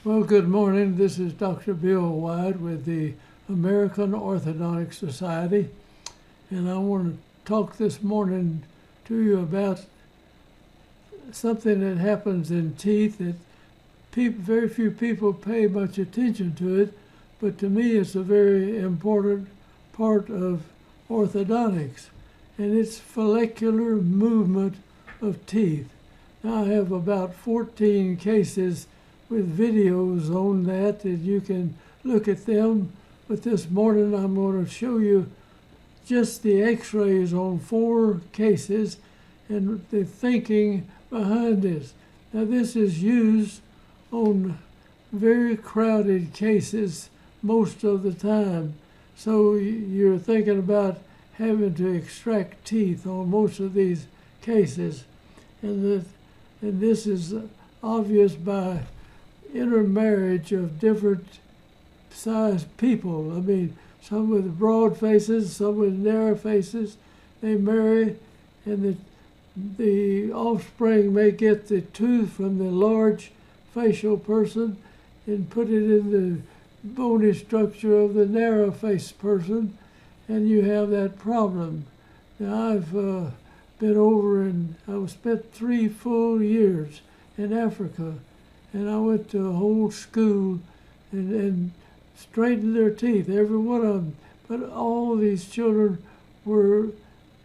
Well, good morning. This is Dr. Bill Wyatt with the American Orthodontic Society, and I want to talk this morning to you about something that happens in teeth that very few people pay much attention to it, but to me it's a very important part of orthodontics, and it's follicular movement of teeth. Now, I have about 14 cases with videos on that you can look at them, but this morning I'm going to show you just the x-rays on 4 cases and the thinking behind this. Now, this is used on very crowded cases most of the time, so you're thinking about having to extract teeth on most of these cases, and this is obvious by intermarriage of different sized people. I mean, some with broad faces, some with narrow faces. They marry, and the offspring may get the tooth from the large facial person and put it in the bony structure of the narrow faced person, and you have that problem. Now, I've been over and I spent 3 full years in Africa, and I went to a whole school and straightened their teeth, every one of them. But all these children were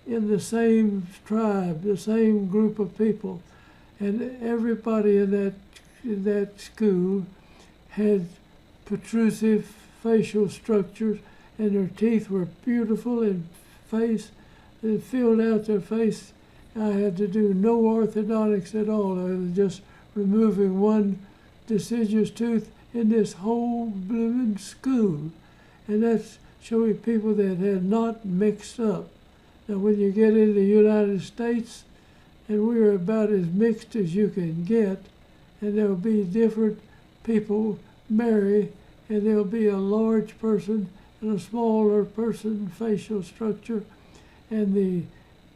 in the same tribe, the same group of people, and everybody in that school had protrusive facial structures, and their teeth were beautiful in face. They filled out their face. I had to do no orthodontics at all. I was just removing one deciduous tooth in this whole blooming school. And that's showing people that had not mixed up. Now, when you get in the United States, and we're about as mixed as you can get, and there'll be different people marry, and there'll be a large person and a smaller person facial structure, and the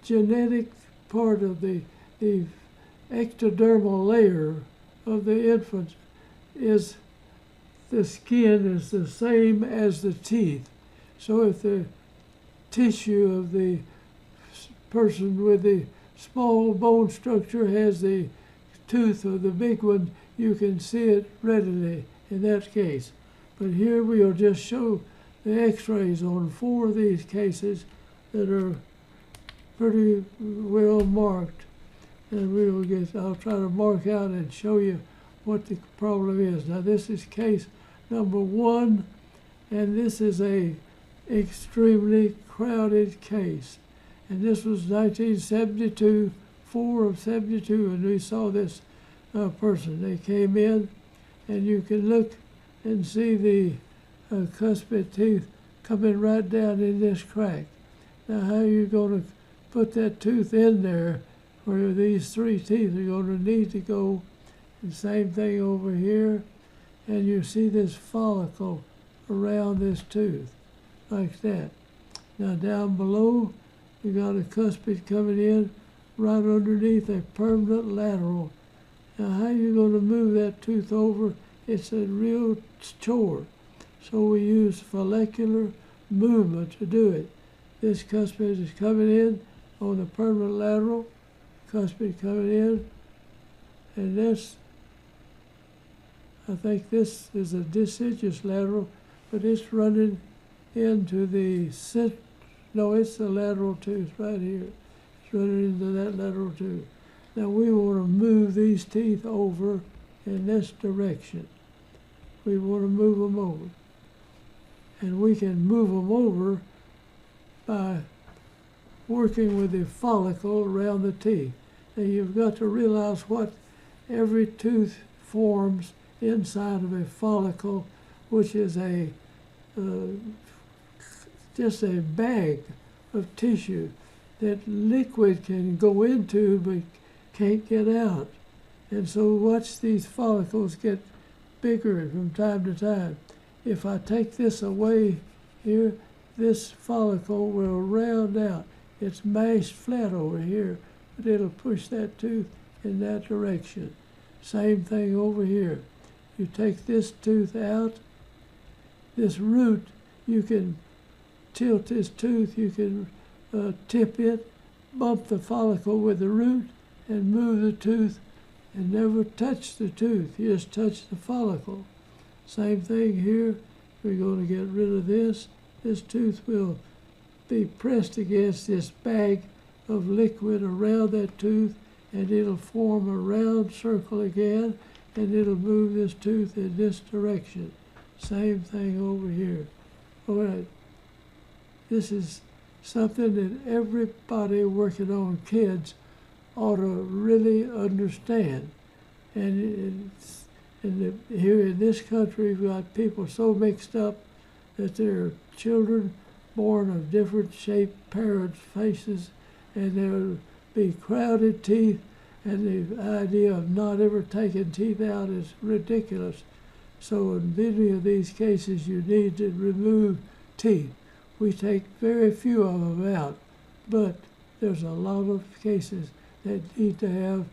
genetic part of the ectodermal layer of the infant is the skin is the same as the teeth. So if the tissue of the person with the small bone structure has the tooth of the big one, you can see it readily in that case. But here we'll just show the x-rays on 4 of these cases that are pretty well marked. And I'll try to mark out and show you what the problem is. Now, this is case number 1, and this is a extremely crowded case. And this was 1972, 4 of 72, and we saw this person. They came in, and you can look and see the cuspid teeth coming right down in this crack. Now, how are you going to put that tooth in there where these 3 teeth are going to need to go? And same thing over here, and you see this follicle around this tooth, like that. Now, down below, you got a cuspid coming in right underneath a permanent lateral. Now, how are you going to move that tooth over? It's a real chore. So we use follicular movement to do it. This cuspid is coming in on the permanent lateral, cuspid coming in, and this, I think this is a deciduous lateral, but it's running into the it's the lateral tooth right here. It's running into that lateral tooth. Now, we want to move these teeth over in this direction. We want to move them over. And we can move them over by working with the follicle around the teeth. Now, you've got to realize what every tooth forms inside of a follicle, which is just a bag of tissue that liquid can go into but can't get out. And so watch these follicles get bigger from time to time. If I take this away here, this follicle will round out. It's mashed flat over here, but it'll push that tooth in that direction. Same thing over here. You take this tooth out, this root, you can tilt this tooth, you can tip it, bump the follicle with the root, and move the tooth, and never touch the tooth. You just touch the follicle. Same thing here. We're going to get rid of this. This tooth will be pressed against this bag of liquid around that tooth, and it'll form a round circle again, and it'll move this tooth in this direction. Same thing over here. All right. This is something that everybody working on kids ought to really understand. And here in this country, we've got people so mixed up that there are children born of different shaped parents' faces, and there'll be crowded teeth, and the idea of not ever taking teeth out is ridiculous. So in many of these cases, you need to remove teeth. We take very few of them out, but there's a lot of cases that need to have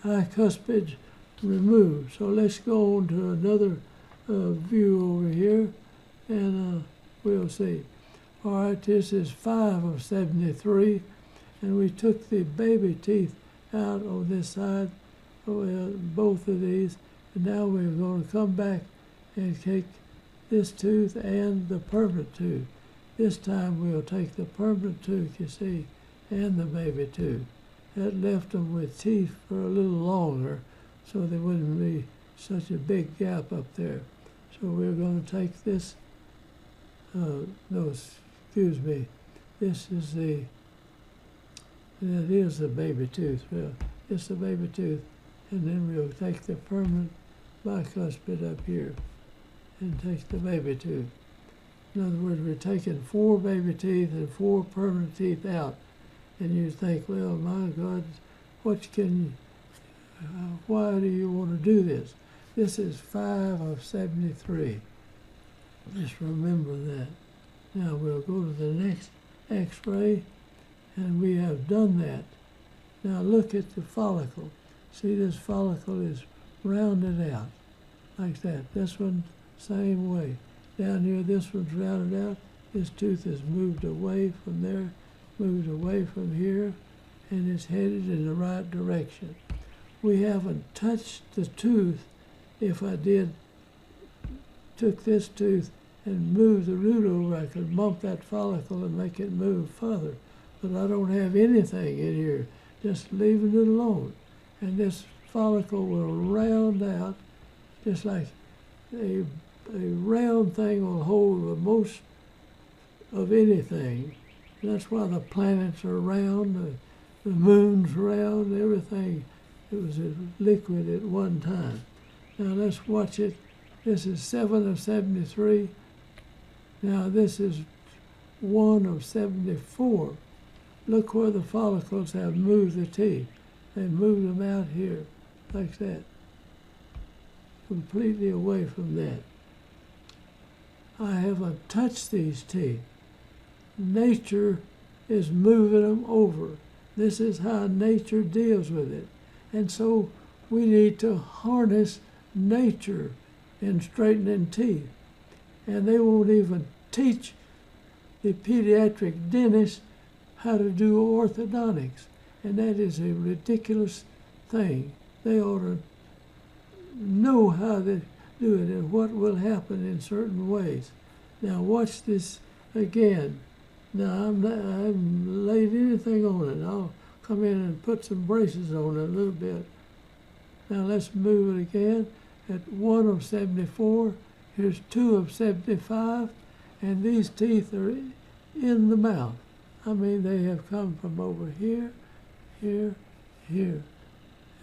bicuspids removed. So let's go on to another view over here, and we'll see. All right, this is 5 of 73, and we took the baby teeth out on this side, both of these, and now we're going to come back and take this tooth and the permanent tooth. This time we'll take the permanent tooth, you see, and the baby tooth. That left them with teeth for a little longer, so there wouldn't be such a big gap up there. So we're going to take this, this is that is the baby tooth. Well, it's the baby tooth, and then we'll take the permanent bicuspid up here and take the baby tooth. In other words, we're taking 4 baby teeth and 4 permanent teeth out. And you think, well, my God, why do you want to do this? This is 5 of 73. Just remember that. Now we'll go to the next x-ray, and we have done that. Now look at the follicle. See, this follicle is rounded out like that. This one, same way. Down here, this one's rounded out. This tooth is moved away from there, moved away from here, and it's headed in the right direction. We haven't touched the tooth. If I took this tooth and moved the root over, I could bump that follicle and make it move further. But I don't have anything in here, just leaving it alone. And this follicle will round out, just like a round thing will hold the most of anything. That's why the planets are round, the moon's round, everything. It was a liquid at one time. Now let's watch it. This is 7 of 73. Now this is 1 of 74. Look where the follicles have moved the teeth. They moved them out here, like that. Completely away from that. I haven't touched these teeth. Nature is moving them over. This is how nature deals with it. And so we need to harness nature in straightening teeth. And they won't even teach the pediatric dentist how to do orthodontics. And that is a ridiculous thing. They ought to know how to do it and what will happen in certain ways. Now watch this again. Now I haven't laid anything on it. I'll come in and put some braces on it a little bit. Now let's move it again. At 1 of 74, here's 2 of 75, and these teeth are in the mouth. I mean, they have come from over here, here, here.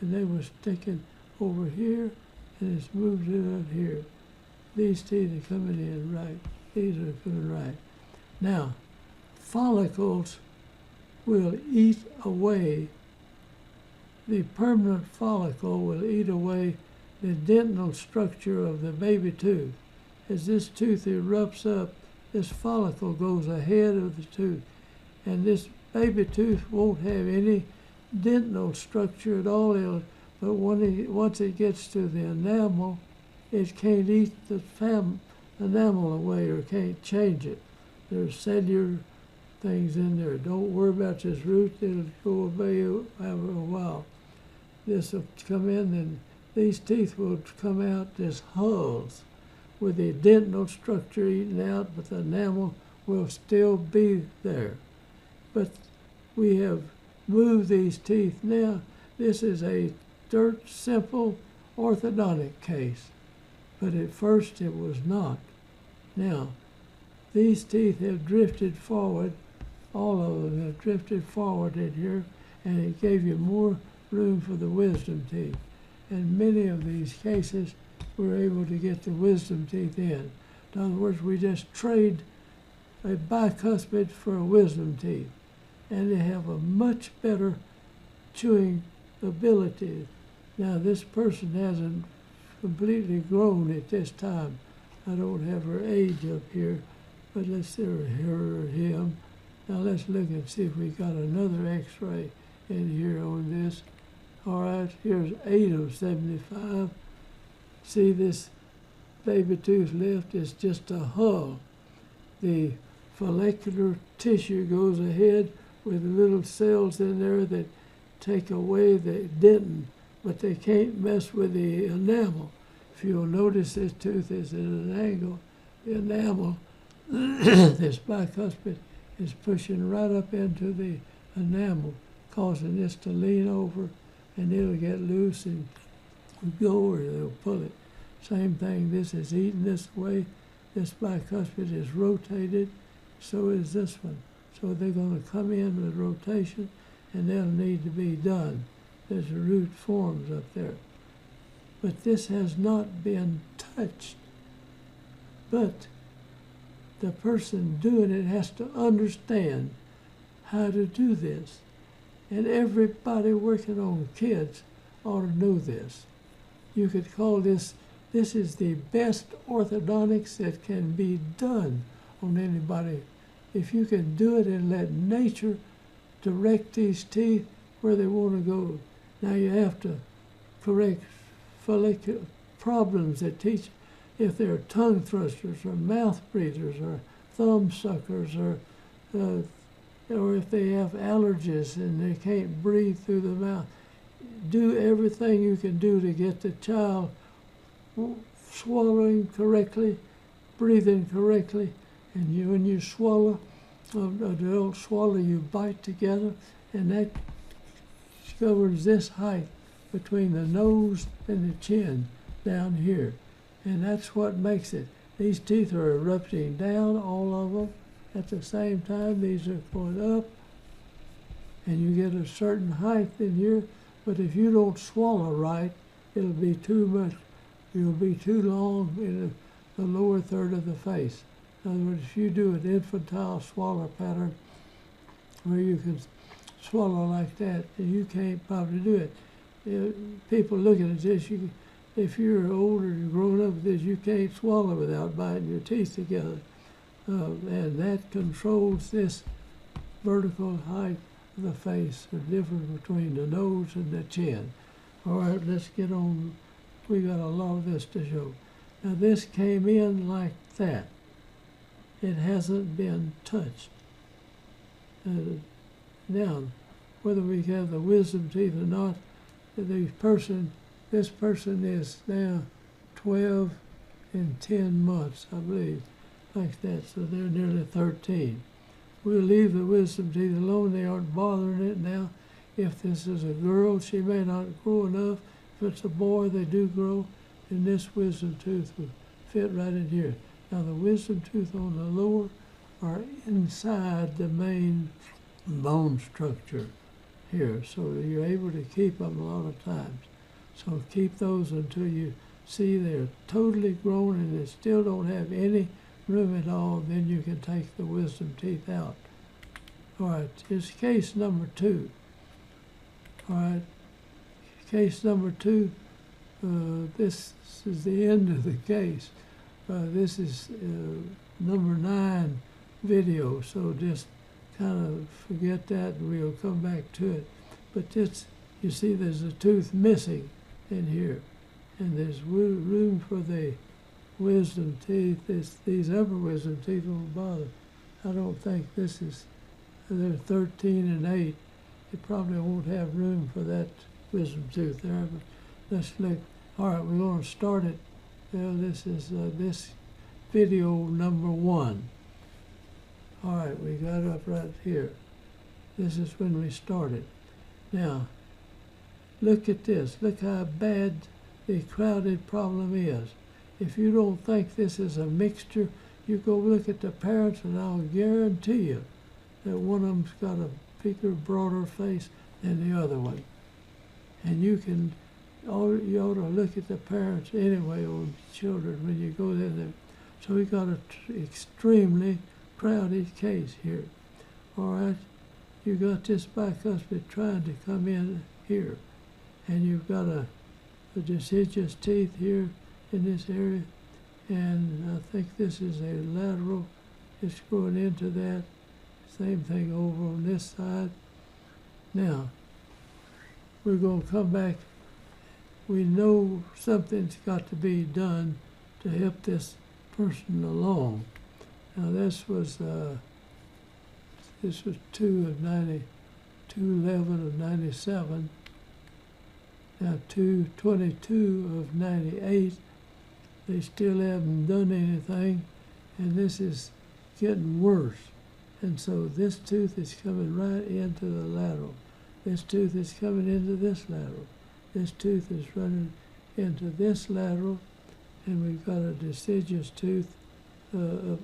And they were sticking over here, and it's moved it up here. These teeth are coming in right. These are coming right. Now, follicles will eat away, the permanent follicle will eat away the dental structure of the baby tooth. As this tooth erupts up, this follicle goes ahead of the tooth, and this baby tooth won't have any dental structure at all. It'll But once it gets to the enamel, it can't eat the enamel away or can't change it. There's cellular things in there. Don't worry about this root. It'll go away after a while. This will come in, and these teeth will come out as hulls with the dental structure eaten out, but the enamel will still be there. But we have moved these teeth now. This is a dirt simple orthodontic case, but at first it was not. Now, these teeth have drifted forward. All of them have drifted forward in here, and it gave you more room for the wisdom teeth. And many of these cases, we're able to get the wisdom teeth in. In other words, we just trade a bicuspid for a wisdom teeth, and they have a much better chewing ability. Now, this person hasn't completely grown at this time. I don't have her age up here, but let's see her or him. Now let's look and see if we got another x-ray in here on this. All right, here's 8 of 75. See this baby tooth left is just a hull. The follicular tissue goes ahead with little cells in there that take away the dentin, but they can't mess with the enamel. If you'll notice, this tooth is at an angle. The enamel, this bicuspid, is pushing right up into the enamel, causing this to lean over, and it'll get loose and go, or they'll pull it. Same thing, this is eating this way. This bicuspid is rotated, so is this one. So they're going to come in with rotation, and that'll need to be done. There's a root forms up there. But this has not been touched. But the person doing it has to understand how to do this. And everybody working on kids ought to know this. You could call this is the best orthodontics that can be done on anybody. If you can do it and let nature direct these teeth where they want to go. Now you have to correct follicular problems that teach, if they're tongue thrusters or mouth breathers or thumb suckers, or if they have allergies and they can't breathe through the mouth. Do everything you can do to get the child swallowing correctly, breathing correctly, and when you swallow, don't swallow, you bite together, and that covers this height between the nose and the chin down here. And that's what makes it. These teeth are erupting down, all of them. At the same time, these are going up, and you get a certain height in here. But if you don't swallow right, it'll be too much. You'll be too long in the lower third of the face. In other words, if you do an infantile swallow pattern where you can swallow like that, then you can't probably do it. People looking at this, if you're older and grown up with this, you can't swallow without biting your teeth together. And that controls this vertical height of the face, the difference between the nose and the chin. All right, let's get on. We got a lot of this to show. Now this came in like that. It hasn't been touched. Now, whether we have the wisdom teeth or not, this person is now 12 and 10 months, I believe, like that. So they're nearly 13. We'll leave the wisdom teeth alone. They aren't bothering it now. If this is a girl, she may not grow enough. If it's a boy, they do grow. And this wisdom tooth will fit right in here. Now the wisdom tooth on the lower are inside the main bone structure here. So you're able to keep them a lot of times. So keep those until you see they're totally grown and they still don't have any room at all. Then you can take the wisdom teeth out. All right, here's case number 2. All right, case number 2. This is the end of the case. This is number 9 video, so just kind of forget that and we'll come back to it. But this you see there's a tooth missing in here, and there's room for the wisdom teeth. These upper wisdom teeth won't bother. I don't think this is, they're 13 and 8. You probably won't have room for that wisdom tooth there, but let's look. All right, we're going to start it. Well, this is this video number 1. All right, we got up right here. This is when we started. Now, look at this. Look how bad the crowded problem is. If you don't think this is a mixture, you go look at the parents, and I'll guarantee you that one of them's got a bigger, broader face than the other one. And you ought to look at the parents anyway on children when you go there. So we got an extremely crowded case here. All right, you got this bicuspid trying to come in here, and you've got a deciduous teeth here in this area, and I think this is a lateral. It's going into that. Same thing over on this side. Now, we're going to come back. We know something's got to be done to help this person along. Now, this was 2 of 90, 211 of 97. Now 222 of 98. They still haven't done anything, and this is getting worse. And so this tooth is coming right into the lateral. This tooth is coming into this lateral. This tooth is running into this lateral, and we've got a deciduous tooth, a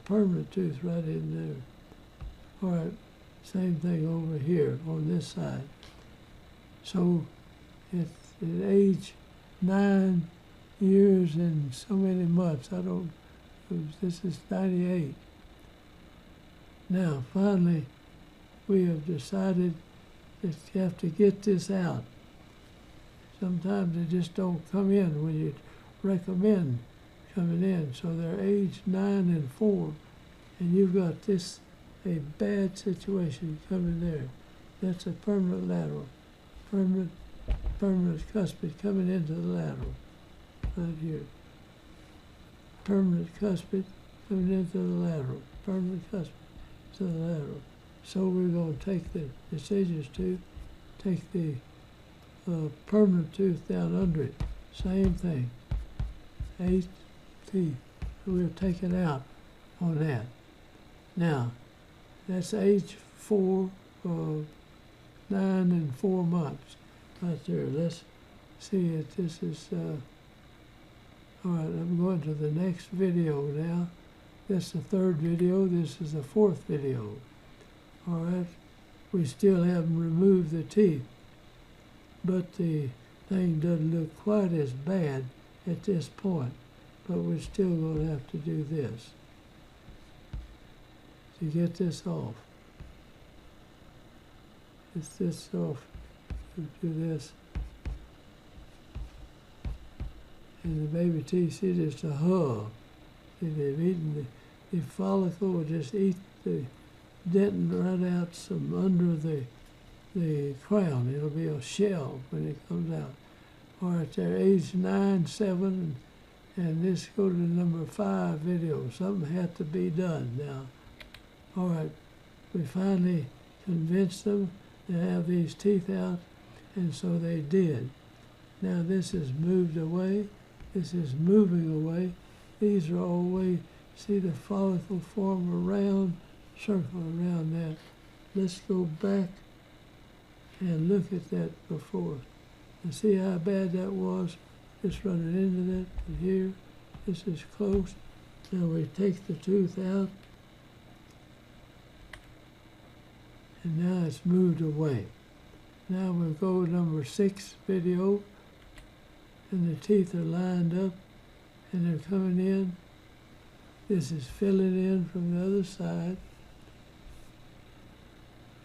permanent tooth right in there. All right, same thing over here on this side. So at age 9 years and so many months, this is 98. Now, finally, we have decided that you have to get this out. Sometimes they just don't come in when you recommend coming in. So they're age 9 and 4, and you've got this, a bad situation coming there. That's a permanent lateral, permanent cuspid coming into the lateral, right here. Permanent cuspid coming into the lateral, permanent cuspid to the lateral. So we're going to take the deciduous tooth, take the permanent tooth down under it. Same thing. 8 teeth. We'll take it out on that. Now, that's age 4, 9 and 4 months. Right there. Let's see it. This is, all right, I'm going to the next video now. That's the 3rd video. This is the 4th video. All right, we still haven't removed the teeth, but the thing doesn't look quite as bad at this point, but we're still going to have to do this to get this off. Get this off. Do this, and the baby teeth, see, just a hug. See, they've eaten the follicle, will just eat the dentin right out some under the crown. It'll be a shell when it comes out. All right, they're age 9, 7, and this go to number 5 video. Something had to be done now. All right, we finally convinced them to have these teeth out, and so they did. Now this is moved away. This is moving away. These are all way. See the follicle form a round circle around that. Let's go back and look at that before. And see how bad that was? It's running into that here. This is close. Now we take the tooth out, and now it's moved away. Now we'll go to number 6 video, and the teeth are lined up, and they're coming in. This is filling in from the other side.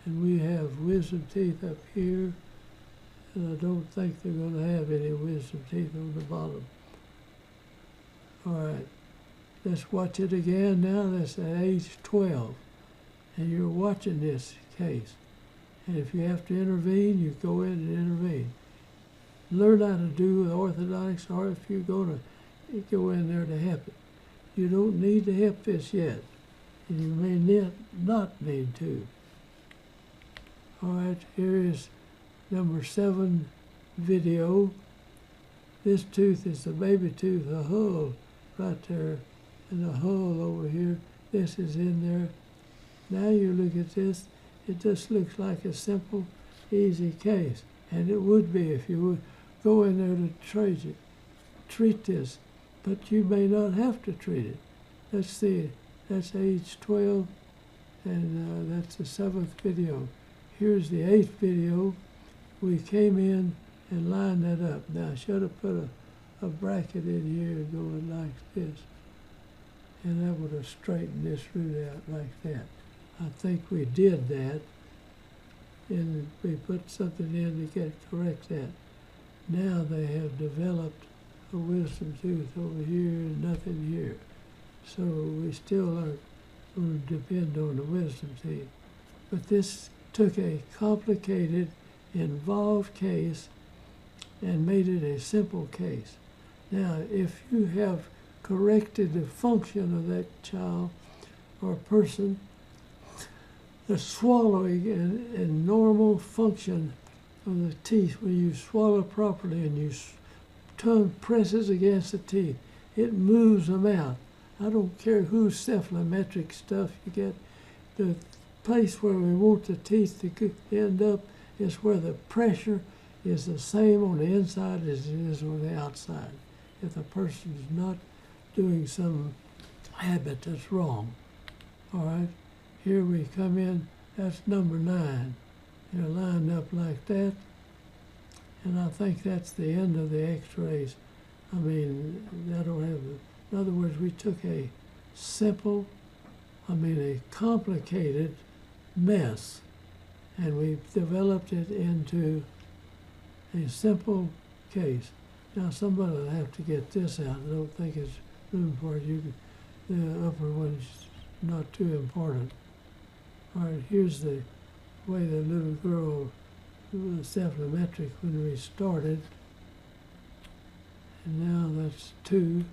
And we have wisdom teeth up here, and I don't think they're going to have any wisdom teeth on the bottom. All right, let's watch it again now. That's at age 12, and you're watching this case. And if you have to intervene, you go in and intervene. Learn how to do the orthodontics, or if you're going to go in there to help it. You don't need to help this yet, and you may not need to. All right, here is number 7 video. This tooth is the baby tooth, the hull right there, and the hull over here. This is in there. Now you look at this, it just looks like a simple, easy case. And it would be if you would go in there to treat this. But you may not have to treat it. Let's see, that's age 12, and that's the 7th video. Here's the 8th video. We came in and lined that up. Now I should have put a bracket in here going like this. And that would have straightened this root out like that. I think we did that. And we put something in to correct that. Now they have developed a wisdom tooth over here and nothing here. So we still are going to depend on the wisdom teeth. But this took a complicated, involved case and made it a simple case. Now, if you have corrected the function of that child or person, the swallowing and normal function of the teeth, when you swallow properly and your tongue presses against the teeth, it moves them out. I don't care whose cephalometric stuff you get. The place where we want the teeth to end up is where the pressure is the same on the inside as it is on the outside. If the person is not doing some habit that's wrong. All right, here we come in, that's number 9. They're lined up like that. And I think that's the end of the x-rays. I mean, I don't have in other words, we took a complicated mess, and we developed it into a simple case. Now somebody will have to get this out. I don't think it's room for it. The upper one's not too important. All right, here's the way the little girl was cephalometric when we started. And now that's 2,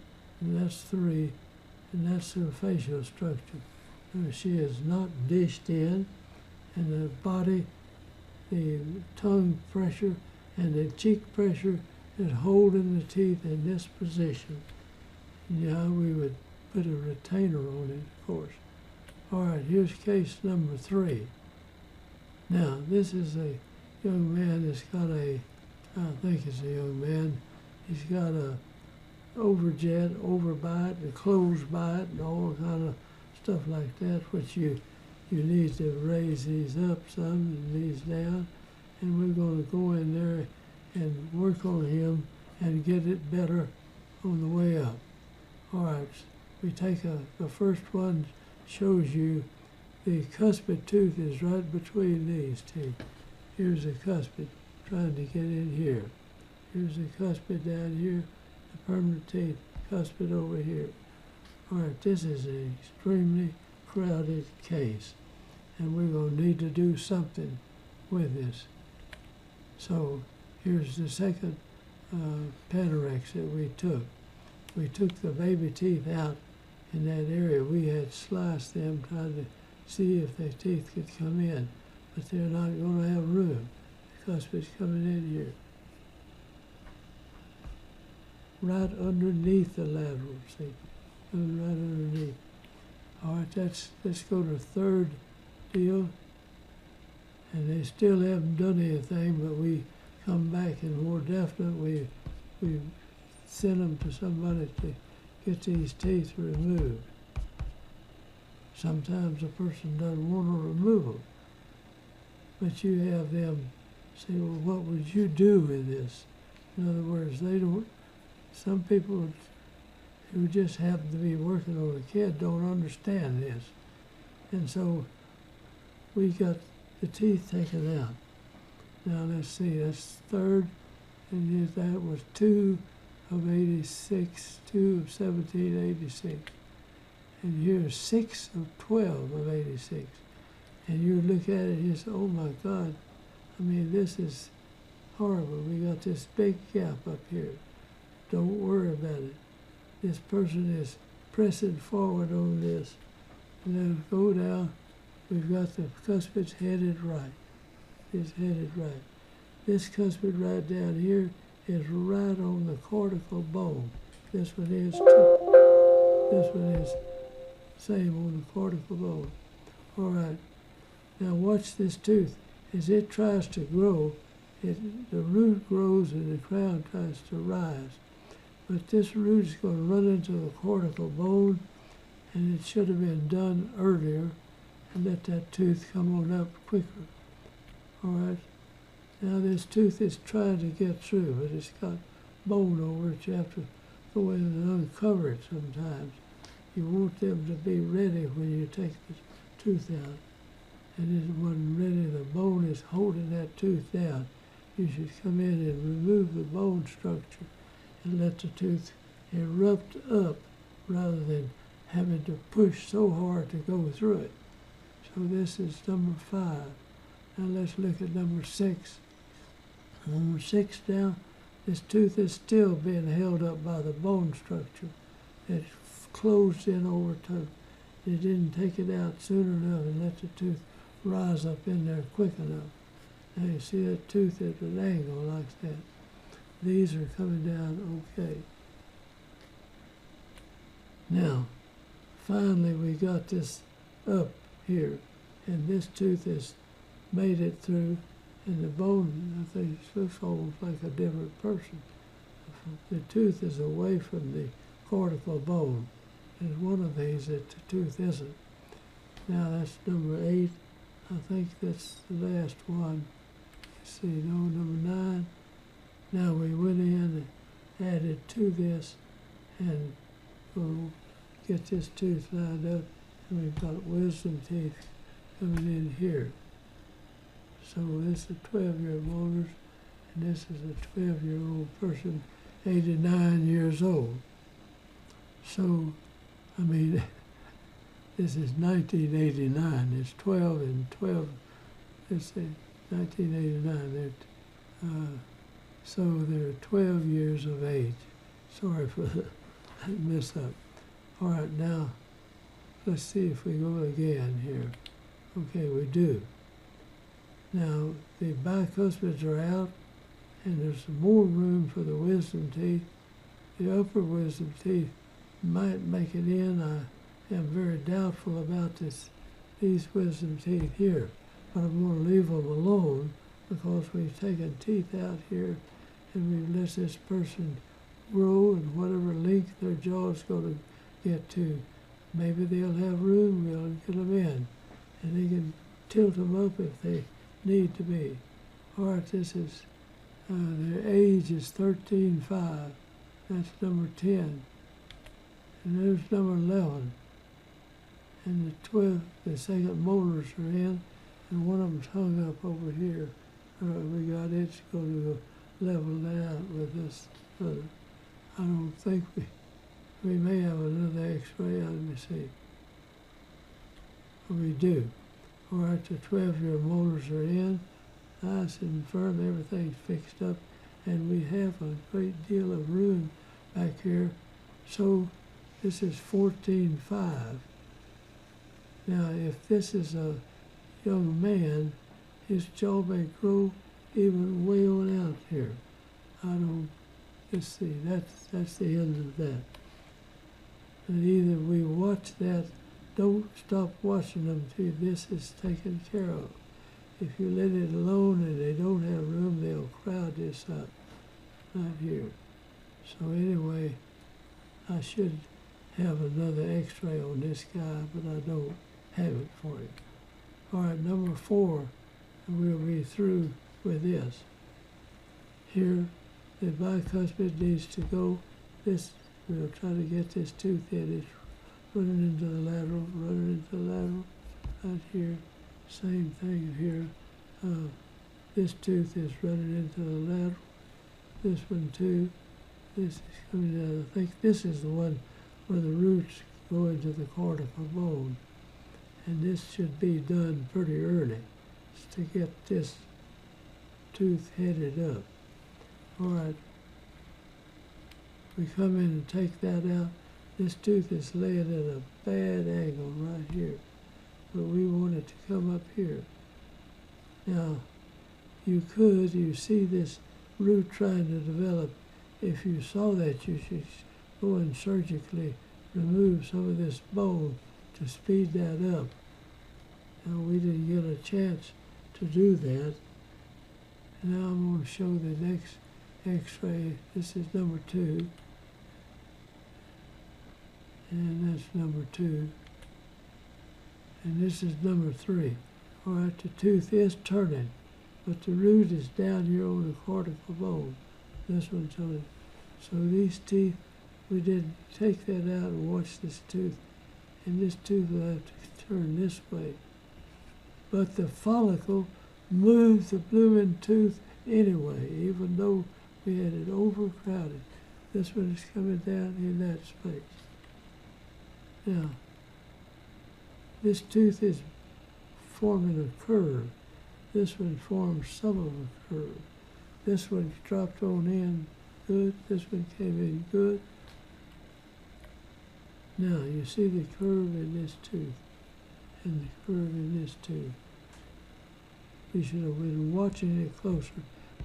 and that's 3, and that's her facial structure. Now she is not dished in, and the body, the tongue pressure, and the cheek pressure is holding the teeth in this position. Yeah, we would put a retainer on it, of course. All right, here's case number 3. Now, this is a young man that's got I think it's a young man, he's got a overjet, overbite, and closed bite, and all kind of stuff like that, which you need to raise these up some and these down. And we're going to go in there and work on him and get it better on the way up. All right, we take the first one shows you the cuspid tooth is right between these teeth. Here's the cuspid trying to get in here. Here's the cuspid down here, the permanent teeth, cuspid over here. All right, this is an extremely crowded case, and we're going to need to do something with this. So here's the second Panorex that we took. We took the baby teeth out in that area. We had sliced them trying to see if the teeth could come in, but they're not going to have room. The cuspid's coming in here. Right underneath the lateral, see? Coming right underneath. All right, let's go to the third deal. And they still haven't done anything, but we come back and more definite, we send them to somebody to get these teeth removed. Sometimes a person doesn't want to remove them, but you have them say, well, what would you do with this? In other words, some people who just happen to be working on a kid don't understand this. And so we got the teeth taken out. Now let's see, that's third, and that was 2 of 86, 2 of 1786. And here's 6 of 12 of 86. And you look at it and you say, oh my God, I mean, this is horrible. We got this big gap up here. Don't worry about it. This person is pressing forward on this. And then go down. We've got the cuspid's headed right. It's headed right. This cuspid right down here is right on the cortical bone. This one is too. This one is same on the cortical bone. All right. Now watch this tooth. As it tries to grow, the root grows and the crown tries to rise. But this root is going to run into the cortical bone, and it should have been done earlier and let that tooth come on up quicker. All right. Now this tooth is trying to get through, but it's got bone over it. You have to go in and uncover it sometimes. You want them to be ready when you take the tooth out. And it wasn't ready. The bone is holding that tooth down. You should come in and remove the bone structure and let the tooth erupt up rather than having to push so hard to go through it. So this is number 5. Now let's look at number 6. Number 6 now, this tooth is still being held up by the bone structure. It's closed in over to. It didn't take it out soon enough and let the tooth rise up in there quick enough. Now you see that tooth at an angle like that. These are coming down okay. Now, finally we got this up here, and this tooth has made it through, and the bone, I think, looks almost like a different person. The tooth is away from the cortical bone. There's one of these that the tooth isn't. Now that's number 8. I think that's the last one. Let's see, no, number 9. Now we went in and added to this, and we'll get this tooth lined up, and we've got wisdom teeth coming in here. So this is 12-year molars, and this is a 12-year-old person, 89 years old. So, I mean, this is 1989. It's 12 and 12. Let's see, 1989. So they're 12 years of age. Sorry for that mess up. All right, now let's see if we go again here. Okay, we do. Now the bicuspids are out, and there's some more room for the wisdom teeth. The upper wisdom teeth might make it in. I am very doubtful about these wisdom teeth here, but I'm going to leave them alone because we've taken teeth out here and we've let this person grow, and whatever length their jaw is going to get to, maybe they'll have room, we'll get them in, and they can tilt them up if they need to be. All right, this is, their age is 13.5. That's number 10. And there's number 11. And the second molars are in, and one of them's hung up over here. We got it's going to level that out with this other. I don't think we may have another x-ray. Let me see. We do. All right, the 12-year molars are in, nice and firm, everything's fixed up, and we have a great deal of room back here. So this is 14.5. Now, if this is a young man, his jaw may grow even way on out here. Let's see, that's the end of that. And either we watch that, don't stop watching them till this is taken care of. If you let it alone and they don't have room, they'll crowd this up right here. So anyway, I should have another x-ray on this guy, but I don't have it for you. All right, number 4, and we'll be through with this. Here, the bicuspid needs to go. We'll try to get this tooth in. It's running into the lateral, right here. Same thing here. This tooth is running into the lateral. This one too. This is coming out. I think this is the one where the roots go into the cortical bone. and this should be done pretty early to get this tooth headed up. All right, we come in and take that out. This tooth is laying at a bad angle right here, but we want it to come up here. Now, you see this root trying to develop. If you saw that, you should go and surgically remove some of this bone to speed that up. Now, we didn't get a chance to do that. Now I'm going to show the next x-ray. This is number 2. And that's number 2. And this is number 3. All right, the tooth is turning, but the root is down here on the cortical bone. This one's on. So these teeth, we didn't take that out and watch this tooth. And this tooth will have to turn this way. But the follicle moves the blooming tooth anyway, even though we had it overcrowded. This one is coming down in that space. Now, this tooth is forming a curve. This one forms some of a curve. This one dropped on in good. This one came in good. Now, you see the curve in this tooth and the curve in this tooth. We should have been watching it closer,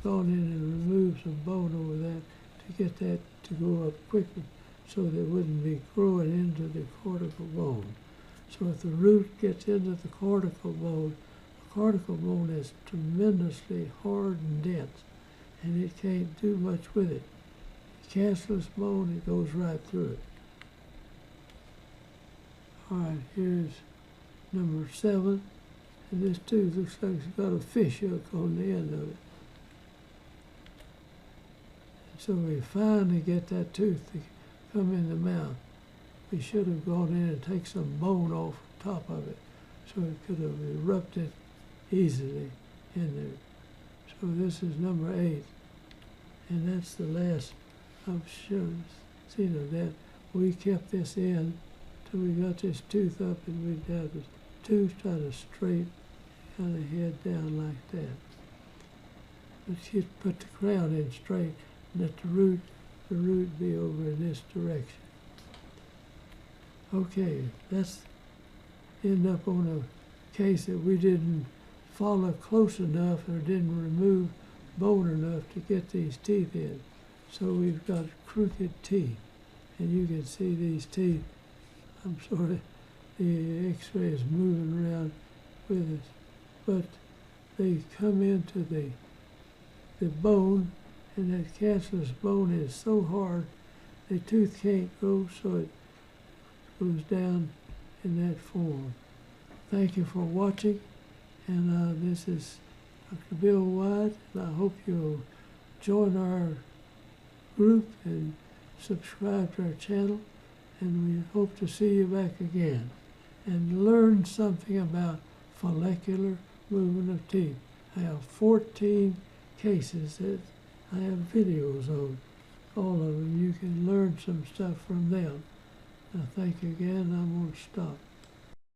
gone in and removed some bone over that to get that to go up quicker so that it wouldn't be growing into the cortical bone. So if the root gets into the cortical bone is tremendously hard and dense, and it can't do much with it. Cancellous bone, it goes right through it. All right, here's number 7. And this tooth looks like it's got a fish hook on the end of it. And so we finally get that tooth to come in the mouth. We should have gone in and take some bone off the top of it so it could have erupted easily in there. So this is number 8. And that's the last I've seen of that. We kept this in till we got this tooth up, and we'd have the tooth try to straight kind of head down like that. But she'd put the crown in straight and let the root be over in this direction. Okay, that's end up on a case that we didn't follow close enough or didn't remove bone enough to get these teeth in. So we've got crooked teeth, and you can see these teeth. I'm sorry, the x-ray is moving around with us, but they come into the bone, and that cancellous bone is so hard the tooth can't grow, so it goes down in that form. Thank you for watching, and this is Dr. Bill Wyatt, and I hope you'll join our group and subscribe to our channel, and we hope to see you back again and learn something about follicular movement of teeth. I have 14 cases that I have videos on, all of them. You can learn some stuff from them. Thank you again. I'm going to stop.